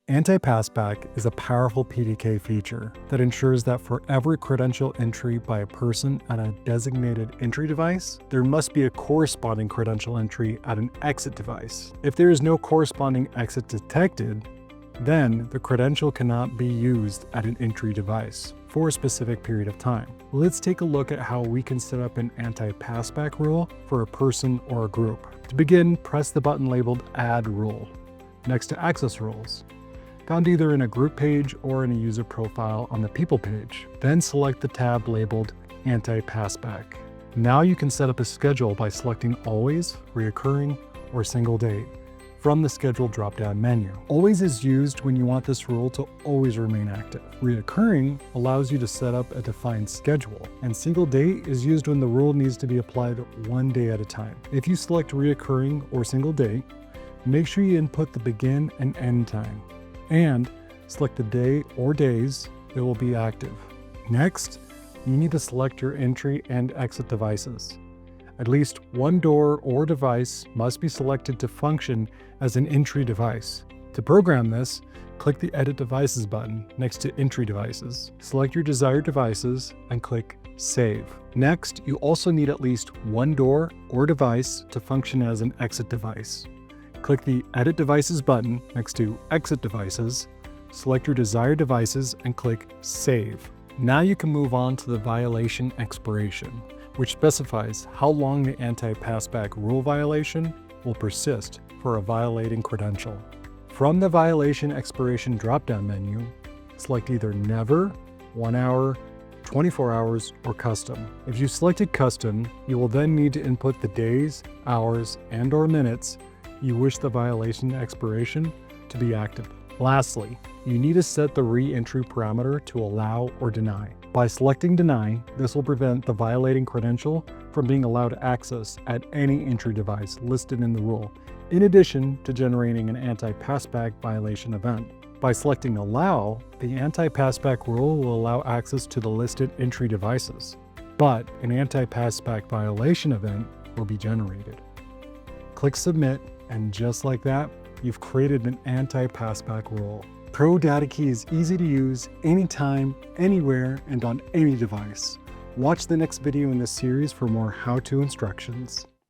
Anti-Passback is a powerful PDK feature that ensures that for every credential entry by a person at a designated entry device, there must be a corresponding credential entry at an exit device. If there is no corresponding exit detected, then the credential cannot be used at an entry device for a specific period of time. Let's take a look at how we can set up an anti-passback rule for a person or a group. To begin, press the button labeled Add Rule next to Access Rules, found either in a group page or in a user profile on the People page. Then select the tab labeled Anti-Passback. Now you can set up a schedule by selecting Always, Reoccurring, or Single Date from the Schedule drop-down menu. Always is used when you want this rule to always remain active. Reoccurring allows you to set up a defined schedule, and Single Date is used when the rule needs to be applied one day at a time. If you select Reoccurring or Single Date, make sure you input the begin and end time, and select the day or days it will be active. Next, you need to select your entry and exit devices. At least one door or device must be selected to function as an entry device. To program this, click the Edit Devices button next to Entry Devices. Select your desired devices and click Save. Next, you also need at least one door or device to function as an exit device. Click the Edit Devices button next to Exit Devices, select your desired devices, and click Save. Now you can move on to the violation expiration, which specifies how long the anti-passback rule violation will persist for a violating credential. From the violation expiration drop-down menu, select either Never, 1 hour, 24 hours, or Custom. If you selected Custom, you will then need to input the days, hours, and/or minutes you wish the violation expiration to be active. Lastly, you need to set the re-entry parameter to allow or deny. By selecting Deny, this will prevent the violating credential from being allowed access at any entry device listed in the rule, in addition to generating an anti-passback violation event. By selecting Allow, the anti-passback rule will allow access to the listed entry devices, but an anti-passback violation event will be generated. Click Submit, and just like that, you've created an anti-passback rule. ProdataKey is easy to use anytime, anywhere, and on any device. Watch the next video in this series for more how-to instructions.